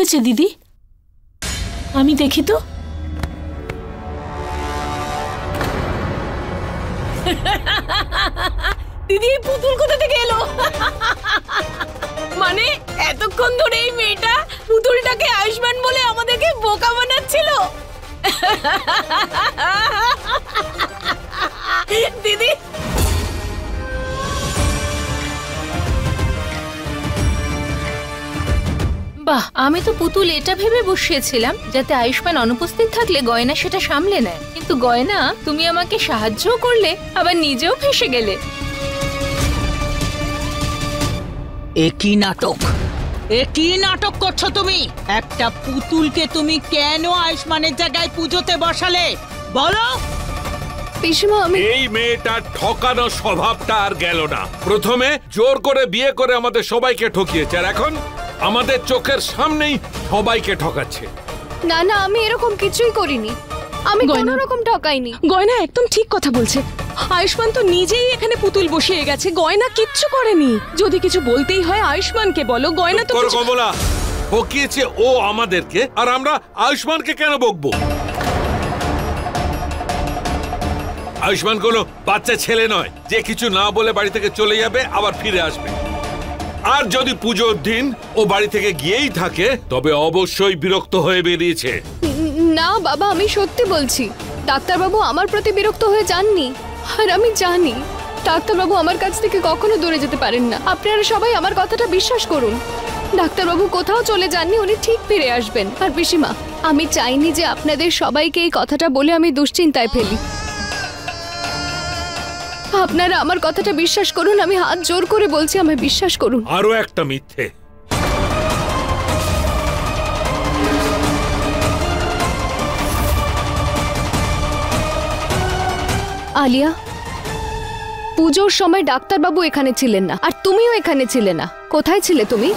হয়েছে দিদি? আমি দেখি তো। দিদি পুতুল কোথা থেকে এলো? মানে এতক্ষণ ধরে এই মেয়েটা পুতুলটাকে আয়ুষ্মান বলে আমাদেরকে বোকা বানাচ্ছিল। দিদি বাহ, আমি তো পুতুল এটা ভেবে বসিয়েছিলাম যাতে আয়ুষ্মান অনুপস্থিত থাকলে গয়না সেটা সামলে নেয়, কিন্তু গয়না তুমি আমাকে সাহায্যও করলে আবার নিজেও ফেঁসে গেলে। একই নাটক করছো তুমি? একটা পুতুলকে তুমি কেন আয়ুষ্মানের জায়গায় পুজোতে বসালে বলো? পিসিমা, এই মেয়েটার ঠকানো স্বভাবটা আর গেল না। প্রথমে জোর করে বিয়ে করে আমাদের সবাইকে ঠকিয়েছে, আর এখন আমাদের চোখের সামনেই সবাইকে ঠকাচ্ছে। না না, আমি এরকম কিছুই করিনি। আমি কোনো রকম ঠকাইনি। গয়না একদম ঠিক কথা বলছে। আয়ুষ্মান তো নিজেই এখানে পুতুল বসিয়ে গেছে, গয়না কিচ্ছু করেনি। যদি কিছু বলতেই হয় আয়ুষ্মানকে বলো, গয়না তো কমলা বকিয়েছে ও আমাদেরকে, আর আমরা আয়ুষ্মানকে কেন বকবো? আয়ুষ্মান কোনো বাচ্চা ছেলে নয় যে কিছু না বলে বাড়ি থেকে চলে যাবে আবার ফিরে আসবে। আর যদি পুজোর দিন ও বাড়ি থেকে গিয়েই থাকে তবে অবশ্যই বিরক্ত হয়ে বেরিয়েছে। না বাবা, আমি সত্যি বলছি। ডাক্তারবাবু আমার প্রতি বিরক্ত হয়ে যাননি, আর আমি জানি ডাক্তারবাবু আমার কাছ থেকে কখনো দূরে যেতে পারেন না। আপনারা সবাই আমার কথাটা বিশ্বাস করুন। ডাক্তারবাবু কোথাও চলে যাননি, উনি ঠিক ফিরে আসবেন। আর পিসিমা, আমি চাইনি যে আপনাদের সবাইকে এই কথাটা বলে আমি দুশ্চিন্তায় ফেলি। আপনারা আমার কথাটা বিশ্বাস করুন, আমি হাত জোর করে বলছি, আমায় বিশ্বাস করুন। আরো একটা মিথ্যে। আলিয়া, পুজোর সময় ডাক্তারবাবু এখানে ছিলেন না, আর তুমিও এখানে ছিলে না। কোথায় ছিলে তুমি?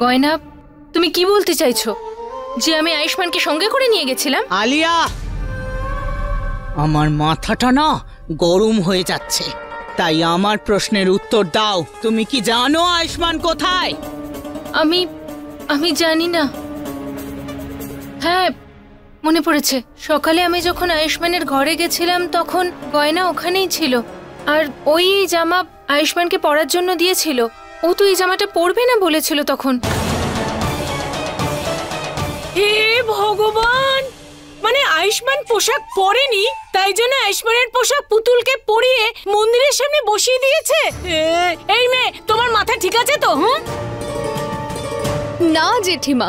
গয়না, তুমি কি বলতে চাইছো? যে আমি আয়ুষ্মানকে সঙ্গে করে নিয়ে গেছিলাম? আলিয়া, আমার মাথাটা না গরম হয়ে যাচ্ছে, তাই আমার প্রশ্নের উত্তর দাও। তুমি কি জানো আয়ুষ্মান কোথায়? আমি জানি না। হ্যাঁ, মনে পড়েছে। সকালে আমি যখন আয়ুষ্মানের ঘরে গেছিলাম তখন গয়না ওখানেই ছিল, আর ওই জামা আয়ুষ্মানকে পরার জন্য দিয়েছিল। ও তো এই জামাটা পরবে না বলেছিল তখন। হে ভগবান, মানে আয়ুষ্মান পোশাক পরেনি, তাই জন্য আয়ুষ্মানের পোশাক পুতুলকে পরিয়ে মন্দিরের সামনে বসিয়ে দিয়েছে। এই মেয়ে, তোমার মাথা ঠিক আছে তো? না জেঠিমা,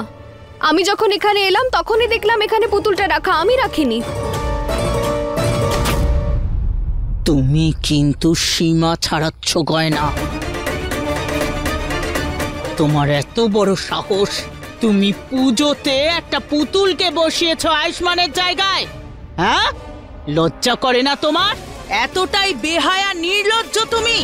আমি যখন এখানে এলাম তখনই দেখলাম এখানে পুতুলটা রাখা, আমি রাখিনি। তুমি কিন্তু সীমা ছাড়াচ্ছ গয়না। তোমার এত বড় সাহস, তুমি পুজোতে একটা পুতুলকে বসিয়েছো আয়ুষ্মানের জায়গায়? হ্যাঁ, লজ্জা করে না তোমার? এতটাই বেহায়া নির্লজ্জ তুমি?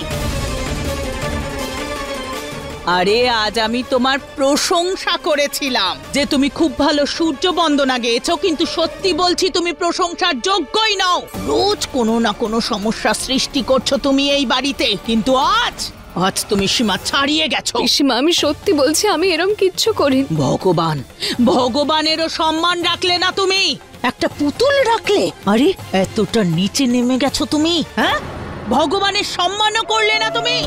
আরে আজ আমি তোমার প্রশংসা করেছিলাম যে তুমি খুব ভালো সূর্য বন্দনা গেয়েছো, কিন্তু সত্যি বলছি তুমি প্রশংসার যোগ্যই নও। রোজ কোনো না কোনো সমস্যা সৃষ্টি করছো তুমি এই বাড়িতে, কিন্তু আজ তুমি সীমা ছাড়িয়ে গেছো। পিসিমা, আমি সত্যি বলছি, আমি এরকম কিচ্ছু করিনি। ভগবানেরও সম্মান রাখলে না তুমি, একটা পুতুল রাখলে। আরে এতটা নিচে নেমে গেছো তুমি? হ্যাঁ, ভগবানের সম্মানও করলে না তুমি?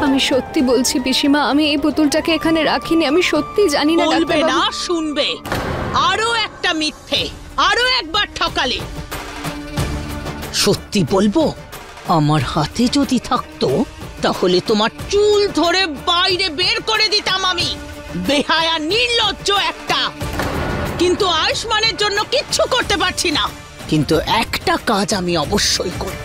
আমি সত্যি বলছি পিসিমা, আমি এই পুতুলটাকে এখানে রাখিনি। আমি সত্যি জানি না। বলবে না, শুনবে। আরো একটা মিথ্যে, আরো একবার ঠকালে। সত্যি বলবো, আমার হাতে যদি থাকতো তাহলে তোমার চুল ধরে বাইরে বের করে দিতাম আমি। বেহায়া নির্লজ্জ একটা। কিন্তু আয়ুষ্মানের জন্য কিচ্ছু করতে পারছি না, কিন্তু একটা কাজ আমি অবশ্যই করব।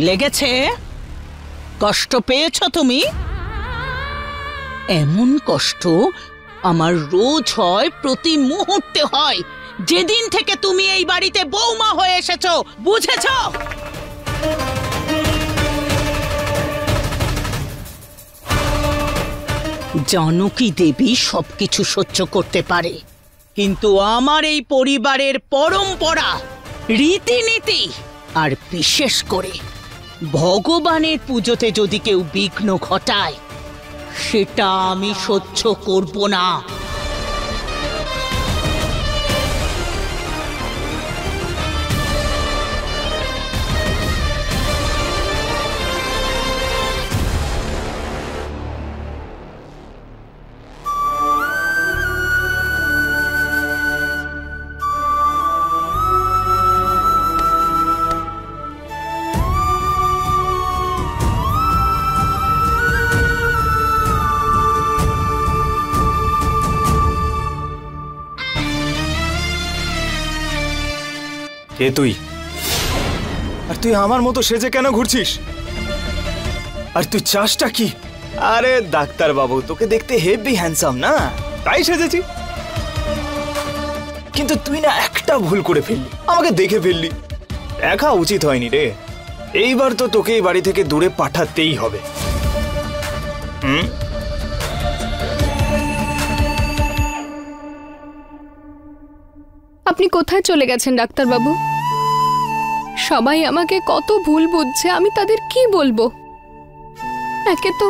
লেগেছে? কষ্ট পেয়েছো তুমি? এমন কষ্ট আমার রোজ হয়, প্রতি মুহূর্তে হয়, যেদিন থেকে তুমি এই বাড়িতে বৌমা হয়ে এসেছো। বুঝেছো? জানকী দেবী সবকিছু সহ্য করতে পারে, কিন্তু আমার এই পরিবারের পরম্পরা, রীতিনীতি আর বিশেষ করে ভগবানের পুজোতে যদি কেউ বিঘ্ন ঘটায়, সেটা আমি সহ্য করব না। কে তুই? আর তুই আমার মতো সেজে কেন ঘুরছিস? আর তুই চাসটা কি? আরে ডাক্তার বাবু, তোকে দেখতে হেভি হ্যান্ডসাম না, তাই সেজেছি। কিন্তু তুই না একটা ভুল করে ফেললি, আমাকে দেখে ফেললি। দেখা উচিত হয়নি রে। এইবার তো তোকে এই বাড়ি থেকে দূরে পাঠাতেই হবে। আপনি কোথায় চলে গেছেন ডাক্তারবাবু? সবাই আমাকে কত ভুল বুঝছে, আমি তাদের কি বলবো? একে তো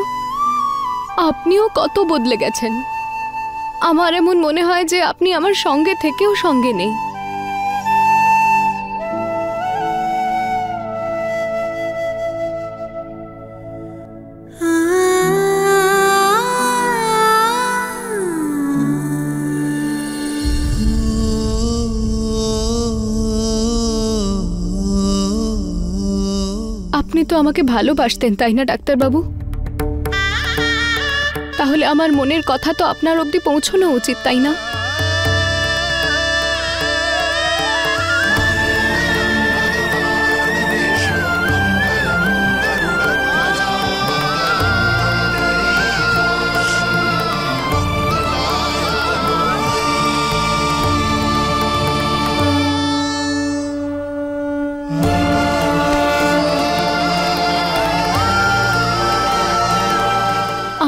আপনিও কত বদলে গেছেন। আমার এমন মনে হয় যে আপনি আমার সঙ্গে থেকেও সঙ্গে নেই। আপনি তো আমাকে ভালোবাসতেন, তাই না ডাক্তারবাবু? তাহলে আমার মনের কথা তো আপনার অবধি পৌঁছানো উচিত, তাই না?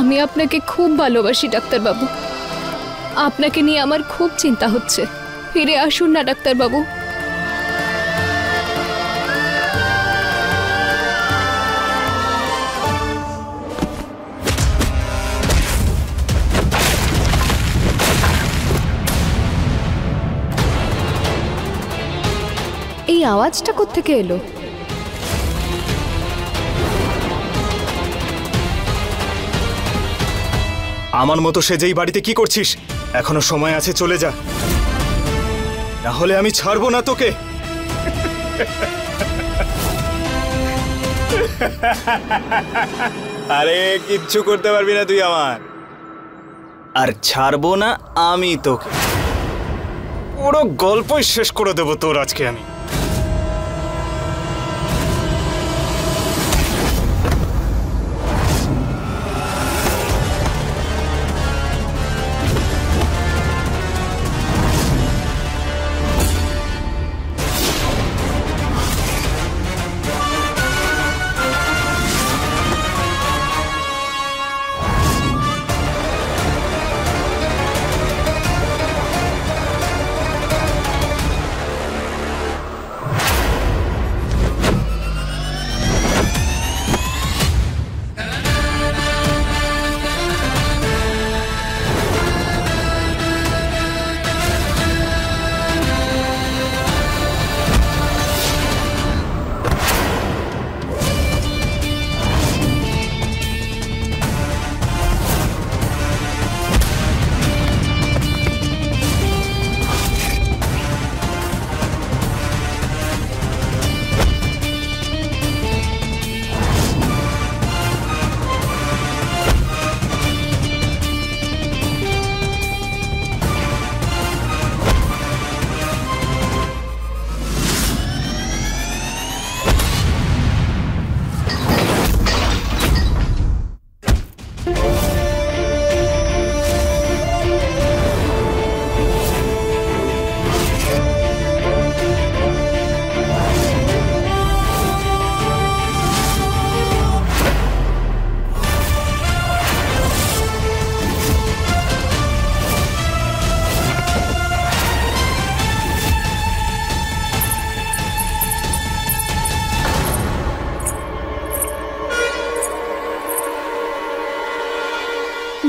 আমি আপনাকে খুব ভালোবাসি ডাক্তারবাবু। আপনাকে নিয়ে আমার খুব চিন্তা হচ্ছে। ফিরে আসুন না ডাক্তারবাবু। এই আওয়াজটা কোত্থেকে এলো? আমার মতো সেজেই বাড়িতে কি করছিস? এখনো সময় আছে, চলে যা, না হলে আমি ছাড়বো না তোকে। আরে কিচ্ছু করতে পারবি না তুই আমার, আর ছাড়বো না আমি তোকে। পুরো গল্পই শেষ করে দেবো তোর আজকে আমি।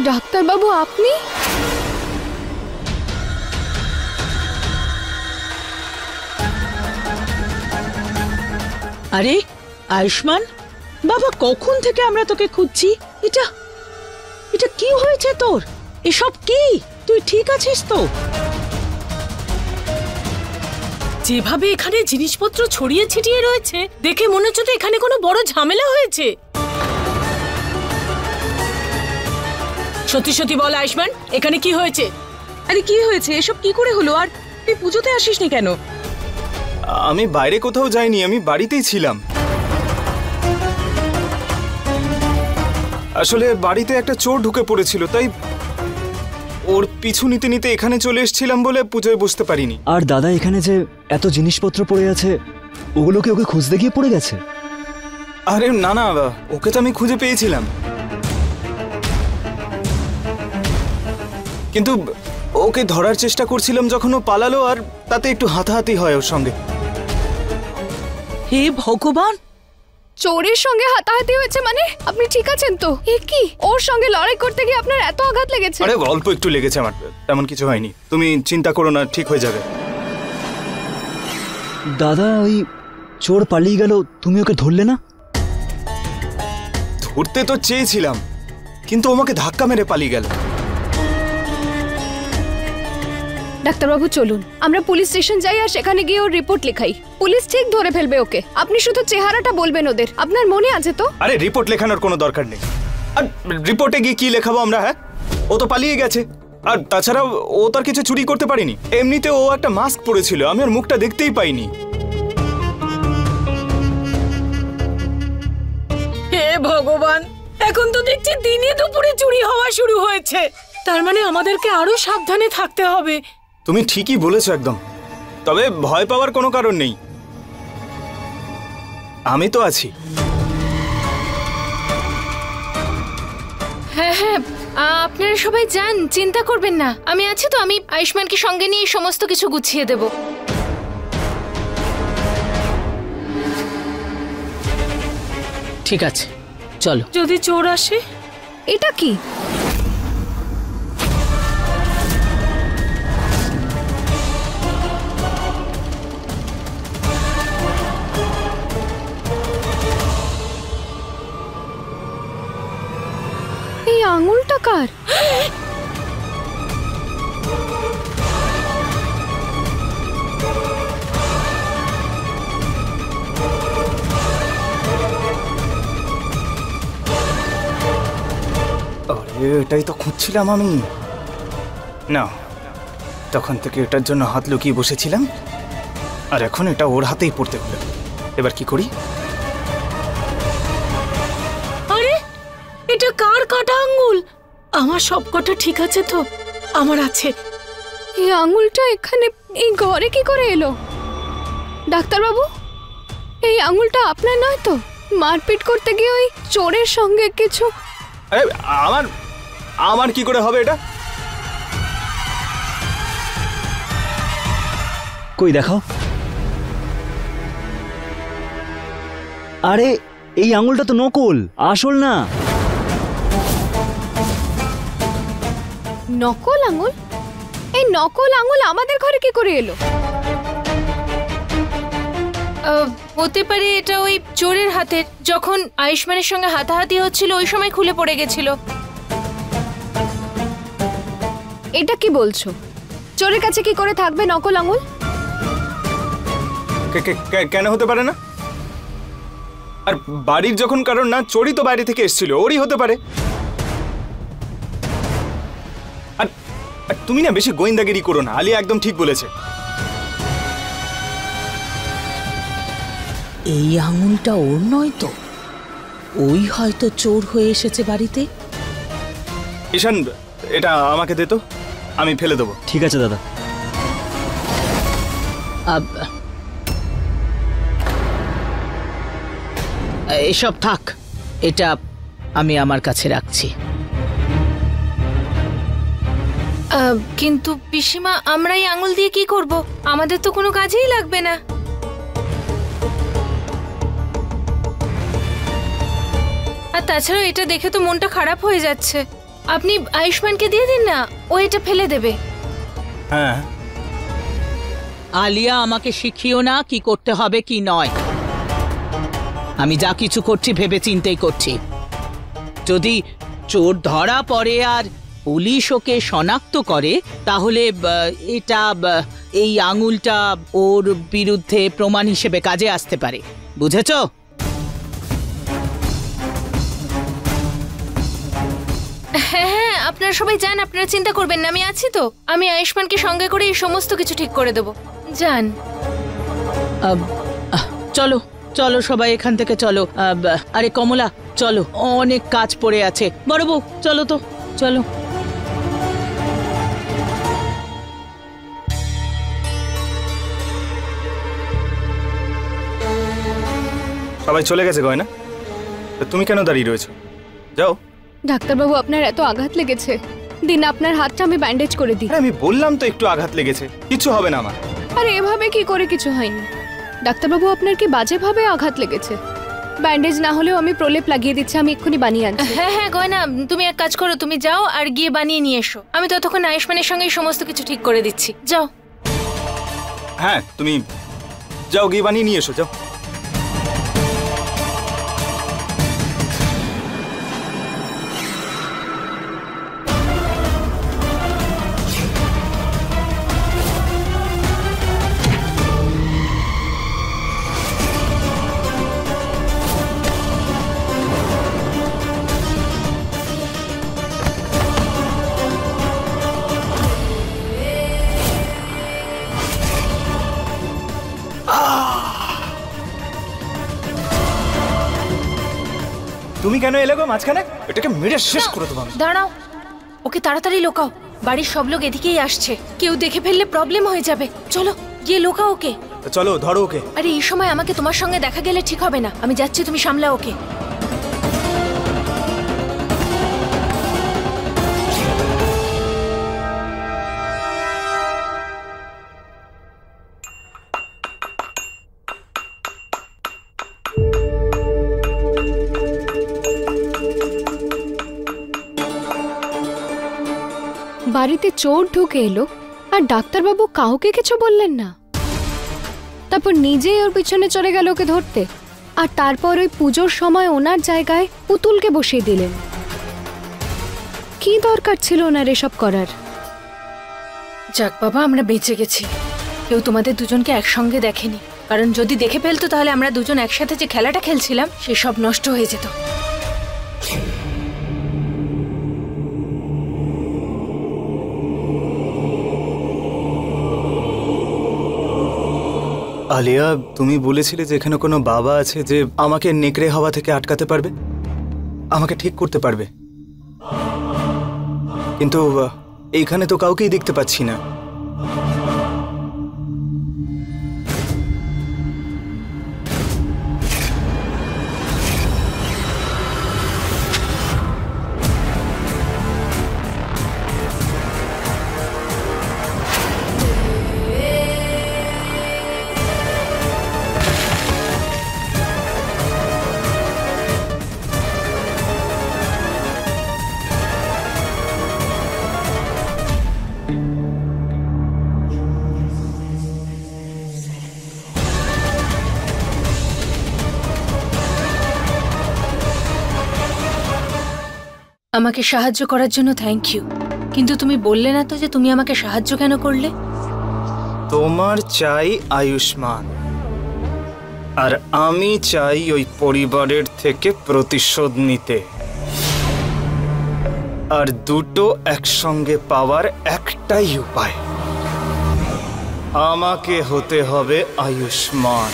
ডাক্তারবাবু আপনি? আরে আয়ুষ্মান বাবা, কখন থেকে আমরা তোকে খুঁজছি। এটা এটা কি হয়েছে তোর? এসব কি? তুই ঠিক আছিস তো? যেভাবে এখানে জিনিসপত্র ছড়িয়ে ছিটিয়ে রয়েছে দেখে মনে হচ্ছে তো এখানে কোনো বড় ঝামেলা হয়েছে। সত্যি সত্যি বল আয়ুষ্মান, এখানে কি হয়েছে? আরে কি হয়েছে? এসব কি করে হলো? আর তুই পুজোতে আসিসনি কেন? আমি বাইরে কোথাও যাইনি, আমি বাড়িতেই ছিলাম। আসলে বাড়িতে একটা চোর ঢুকে পড়েছিল, তাই ওর পিছু নিতে নিতে এখানে চলে এসেছিলাম বলে পুজোয় বসতে পারিনি। আর দাদা, এখানে যে এত জিনিসপত্র পড়ে আছে ওগুলোকে ওকে খুঁজতে গিয়ে পড়ে গেছে? আরে না না, ওকে তো আমি খুঁজে পেয়েছিলাম, কিন্তু ওকে ধরার চেষ্টা করছিলাম যখন ও পালালো, আর তাতে একটু হাতাহাতি হয় ওর সঙ্গে। হে ভগবান, চোরের সঙ্গে হাতাহাতি হয়েছে মানে? আপনি ঠিক আছেন তো? এ কি, ওর সঙ্গে লড়াই করতে গিয়ে আপনার এত আঘাত লেগেছে? আরে অল্প একটু লেগেছে, আমার তেমন কিছু হয়নি, তুমি চিন্তা করো না, ঠিক হয়ে যাবে। দাদা, ওই চোর পালিয়ে গেল, তুমি ওকে ধরলে না? ধরতে তো চেয়েছিলাম, কিন্তু আমাকে ধাক্কা মেরে পালিয়ে গেল। ডাক্তারবাবু চলুন, আমরা পুলিশ স্টেশন যাই আর সেখানে গিয়ে ওর রিপোর্ট লেখাই। পুলিশ ঠিক ধরে ফেলবে ওকে। আপনি শুধু চেহারাটা বলবেন ওদের। আপনার মনে আছে তো? আরে রিপোর্ট লেখানোর কোনো দরকার নেই। আর রিপোর্টে গিয়ে কি লেখাবো আমরা? হ্যাঁ, ও তো পালিয়ে গেছে, আর তাছাড়াও ও তার কিছু চুরি করতে পারেনি। এমনিতে ও একটা মাস্ক পরেছিল, আমি ওর মুখটা দেখতেই পাইনি। হে ভগবান, এখন তো দেখছি দিনে দুপুরে চুরি হওয়া শুরু হয়েছে। তার মানে আমাদেরকে আরো সাবধানে থাকতে হবে। তুমি ঠিকই বলেছো একদম, তবে ভয় পাওয়ার কোনো কারণ নেই, আমি তো আছি। হ্যাঁ হ্যাঁ, আপনারা সবাই যান, চিন্তা করবেন না, আমি আছি তো। আমি আয়ুষ্মানকে সঙ্গে নিয়ে এই সমস্ত কিছু গুছিয়ে দেব। ঠিক আছে, চলো। যদি চোর আসে? এটা কি? এই আঙুলটা কার? আরে এটাই তো খুঁজছিলাম আমি। না, তখন থেকে এটার জন্য হাত লুকিয়ে বসেছিলাম, আর এখন এটা ওর হাতেই পড়তে হলো। এবার কি করি? আরে এটা কার কাটা আঙ্গুল? আমার সব কটা ঠিক আছে তো? আমার আছে। এই আঙুলটা এখানে এই ঘরে কি করে এলো? ডাক্তারবাবু, এই আঙুলটা আপনার নয় তো? মারপিট করতে গিয়ে ওই চোরের সঙ্গে কিছু? আরে আমার আমার কি করে হবে এটা? কই দেখাও। আরে এই আঙুলটা তো নকল, আসল না। নকল আঙুল? এই নকল আঙুল আমাদের ঘরে কি করে এলো? হতে পারে এটা ওই চোরের হাতের। যখন আয়ুষ্মানের সঙ্গে হাতাহাতি হচ্ছিল ওই সময় খুলে পড়ে গেছিল। এটা কি বলছো? চোরের কাছে কি করে থাকবে নকল আঙুল? কেন হতে পারে না? আর বাড়ির যখন কারণ না, চোরই তো বাইরে থেকে এসেছিল, ওরই হতে পারে। আর তুমি না বেশি গোয়েন্দাগিরি করো না, আলিয়া একদম ঠিক বলেছে। এই আঙুলটা ওর নয় তো? ওই হয়তো চোর হয়ে এসেছে বাড়িতে। ঈশান, এটা আমাকে দে তো, আমি ফেলে দেবো। ঠিক আছে দাদা। এসব থাক, এটা আমি আমার কাছে রাখছি। কিন্তু পিসিমা, আমরা এই আঙুল দিয়ে কি করব? আমাদের তো কোনো কাজেই লাগবে না। আর তাছাড়া এটা দেখে তো মনটা খারাপ হয়ে যাচ্ছে। আপনি আয়ুষ্মানকে দিয়ে দিন না, ও এটা ফেলে দেবে। হ্যাঁ, আলিয়া, আমাকে শিখিও না কি করতে হবে কি নয়। আমি যা কিছু করছি ভেবে চিন্তেই করছি। যদি চোর ধরা পড়ে আর পুলিশ ওকে শনাক্ত করে, তাহলে এই আঙুলটা ওর বিরুদ্ধে প্রমাণ হিসেবে কাজে আসতে পারে। বুঝেছো? হ্যাঁ হ্যাঁ, আপনারা সবাই যান, আপনারা চিন্তা করবেন না, আমি আছি তো। আমি আয়ুষ্মানকে সঙ্গে করে এই সমস্ত কিছু ঠিক করে দেবো। যান। চলো চলো সবাই এখান থেকে চলো। আরে কমলা, চলো, অনেক কাজ পড়ে আছে। বড় বউ, চলো তো, চলো। সবাই চলে গেছে গয়না, তো তুমি কেন দাঁড়িয়ে রয়েছো? যাও। ডাক্তারবাবু, আপনার এত আঘাত লেগেছে, দিন আপনার হাতটা আমি ব্যান্ডেজ করে দিই। আরে আমি বললাম তো একটু আঘাত লেগেছে, কিছু হবে না আমার। আরে এভাবে কি করে কিছু হয়নি? ডাক্তারবাবু, আপনার কি বাজেভাবে আঘাত লেগেছে? ব্যান্ডেজ না হলেও আমি প্রলেপ লাগিয়ে দিচ্ছি, আমি এক্ষুনি বানিয়ে আনছি। হ্যাঁ হ্যাঁ গয়না, তুমি এক কাজ করো, তুমি যাও আর গিয়ে বানিয়ে নিয়ে এসো। আমি ততক্ষণ আয়ুষ্মানের সঙ্গে সমস্ত কিছু ঠিক করে দিচ্ছি। যাও। হ্যাঁ, তুমি যাও, গিয়ে বানিয়ে নিয়ে এসো, যাও। তুমি কেন এলে গো মাঝখানে? এটাকে মেরে শেষ করে দেবো আমি। দাঁড়াও, ওকে তাড়াতাড়ি লোকাও, বাড়ির সব লোক এদিকেই আসছে, কেউ দেখে ফেললে প্রবলেম হয়ে যাবে। চলো গিয়ে লোকাও ওকে। চলো, ধরো ওকে। আরে এই সময় আমাকে তোমার সঙ্গে দেখা গেলে ঠিক হবে না, আমি যাচ্ছি, তুমি সামলাও ওকে। বাড়িতে চোর ঢুকে এলো আর ডাক্তারবাবু কাউকে কিছু বললেন না, তারপর নিজেই ওর পিছনে চলে গেল ওকে ধরতে, আর তারপর ওই পুজোর সময় ওনার জায়গায় পুতুলকে বসিয়ে দিলেন। কি দরকার ছিল ওনার এসব করার? যাক বাবা, আমরা বেঁচে গেছি, কেউ তোমাদের দুজনকে একসঙ্গে দেখেনি, কারণ যদি দেখে ফেলতো তাহলে আমরা দুজন একসাথে যে খেলাটা খেলছিলাম সেসব নষ্ট হয়ে যেত। আলিয়া, তুমি বলেছিলে যে এখানে কোনো বাবা আছে যে আমাকে নেকড়ে হওয়া থেকে আটকাতে পারবে, আমাকে ঠিক করতে পারবে, কিন্তু এইখানে তো কাউকেই দেখতে পাচ্ছি না। আমাকে সাহায্য করার জন্য থ্যাংক ইউ, কিন্তু তুমি বললে না তো যে তুমি আমাকে সাহায্য কেন করলে? তোমার চাই আয়ুষ্মান, আর আমি চাই ওই পরিবারের থেকে প্রতিশোধ নিতে, আর দুটো একসঙ্গে পাওয়ার একটাই উপায়, আমাকে হতে হবে আয়ুষ্মান।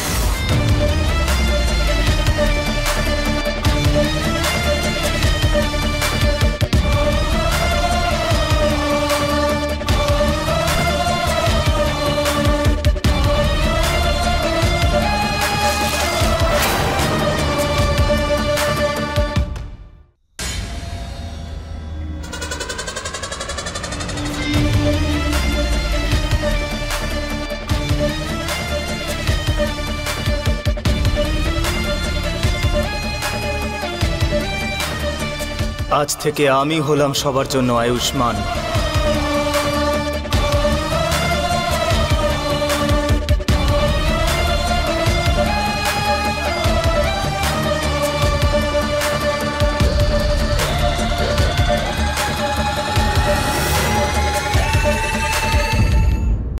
আজ থেকে আমি হলাম সবার জন্য আয়ুষ্মান।